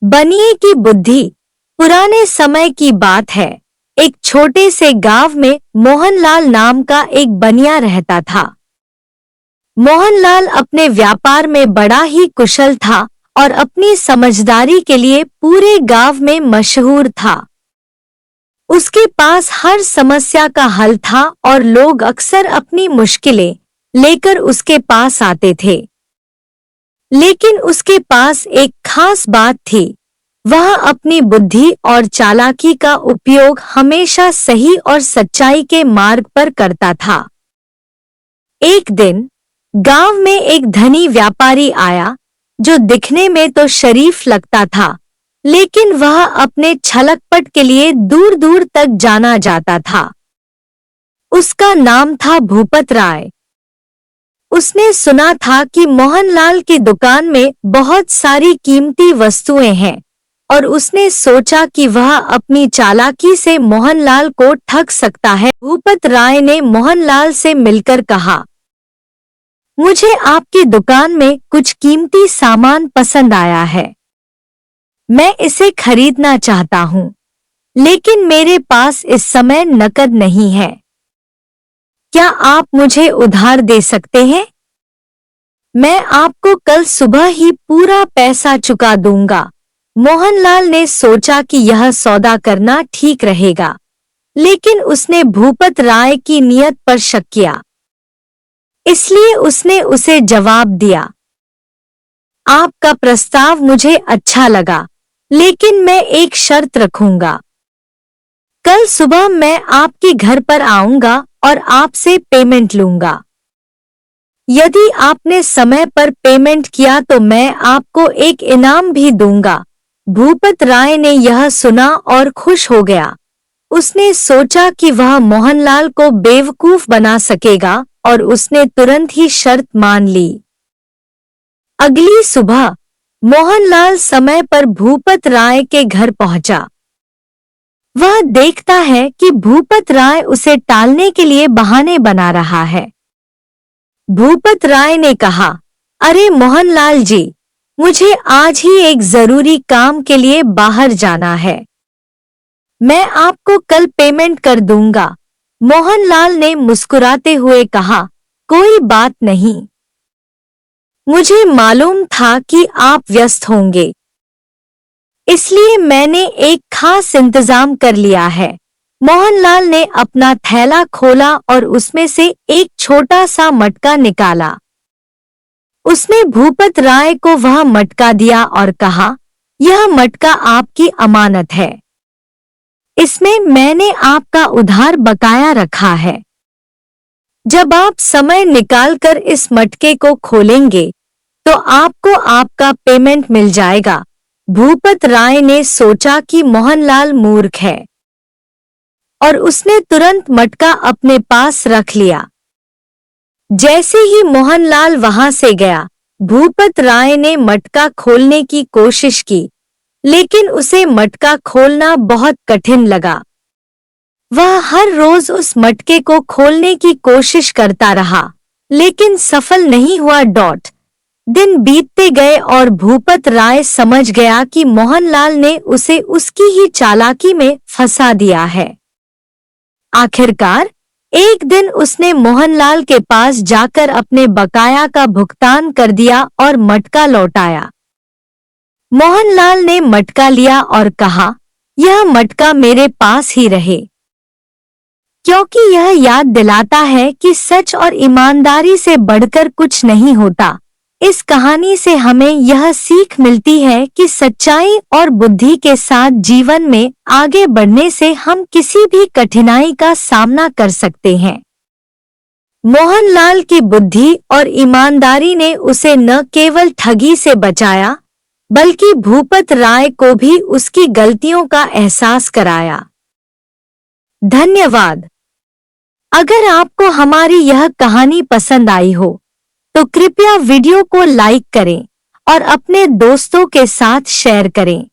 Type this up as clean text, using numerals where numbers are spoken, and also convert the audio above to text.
बनिए की बुद्धि। पुराने समय की बात है। एक छोटे से गांव में मोहनलाल नाम का एक बनिया रहता था। मोहनलाल अपने व्यापार में बड़ा ही कुशल था और अपनी समझदारी के लिए पूरे गांव में मशहूर था। उसके पास हर समस्या का हल था और लोग अक्सर अपनी मुश्किलें लेकर उसके पास आते थे। लेकिन उसके पास एक खास बात थी। वह अपनी बुद्धि और चालाकी का उपयोग हमेशा सही और सच्चाई के मार्ग पर करता था। एक दिन गांव में एक धनी व्यापारी आया जो दिखने में तो शरीफ लगता था, लेकिन वह अपने छलकपट के लिए दूर दूर तक जाना जाता था। उसका नाम था भूपत राय। उसने सुना था कि मोहनलाल की दुकान में बहुत सारी कीमती वस्तुएं हैं और उसने सोचा कि वह अपनी चालाकी से मोहनलाल को ठग सकता है। भूपत राय ने मोहनलाल से मिलकर कहा, मुझे आपकी दुकान में कुछ कीमती सामान पसंद आया है। मैं इसे खरीदना चाहता हूँ, लेकिन मेरे पास इस समय नकद नहीं है। क्या आप मुझे उधार दे सकते हैं? मैं आपको कल सुबह ही पूरा पैसा चुका दूंगा। मोहनलाल ने सोचा कि यह सौदा करना ठीक रहेगा, लेकिन उसने भूपत राय की नीयत पर शक किया। इसलिए उसने उसे जवाब दिया, आपका प्रस्ताव मुझे अच्छा लगा, लेकिन मैं एक शर्त रखूंगा। कल सुबह मैं आपके घर पर आऊंगा और आपसे पेमेंट लूंगा। यदि आपने समय पर पेमेंट किया तो मैं आपको एक इनाम भी दूंगा। भूपत राय ने यह सुना और खुश हो गया। उसने सोचा कि वह मोहनलाल को बेवकूफ बना सकेगा और उसने तुरंत ही शर्त मान ली। अगली सुबह मोहनलाल समय पर भूपत राय के घर पहुंचा। वह देखता है कि भूपत राय उसे टालने के लिए बहाने बना रहा है। भूपत राय ने कहा, अरे मोहनलाल जी, मुझे आज ही एक जरूरी काम के लिए बाहर जाना है। मैं आपको कल पेमेंट कर दूंगा। मोहनलाल ने मुस्कुराते हुए कहा, कोई बात नहीं। मुझे मालूम था कि आप व्यस्त होंगे, इसलिए मैंने एक खास इंतजाम कर लिया है। मोहनलाल ने अपना थैला खोला और उसमें से एक छोटा सा मटका निकाला। उसने भूपत राय को वह मटका दिया और कहा, यह मटका आपकी अमानत है। इसमें मैंने आपका उधार बकाया रखा है। जब आप समय निकालकर इस मटके को खोलेंगे तो आपको आपका पेमेंट मिल जाएगा। भूपत राय ने सोचा कि मोहनलाल मूर्ख है और उसने तुरंत मटका अपने पास रख लिया। जैसे ही मोहनलाल वहां से गया, भूपत राय ने मटका खोलने की कोशिश की, लेकिन उसे मटका खोलना बहुत कठिन लगा। वह हर रोज उस मटके को खोलने की कोशिश करता रहा, लेकिन सफल नहीं हुआ। दिन बीतते गए और भूपत राय समझ गया कि मोहनलाल ने उसे उसकी ही चालाकी में फंसा दिया है। आखिरकार एक दिन उसने मोहनलाल के पास जाकर अपने बकाया का भुगतान कर दिया और मटका लौटाया। मोहनलाल ने मटका लिया और कहा, यह मटका मेरे पास ही रहे, क्योंकि यह याद दिलाता है कि सच और ईमानदारी से बढ़कर कुछ नहीं होता। इस कहानी से हमें यह सीख मिलती है कि सच्चाई और बुद्धि के साथ जीवन में आगे बढ़ने से हम किसी भी कठिनाई का सामना कर सकते हैं। मोहनलाल की बुद्धि और ईमानदारी ने उसे न केवल ठगी से बचाया, बल्कि भूपत राय को भी उसकी गलतियों का एहसास कराया। धन्यवाद। अगर आपको हमारी यह कहानी पसंद आई हो तो कृपया वीडियो को लाइक करें और अपने दोस्तों के साथ शेयर करें।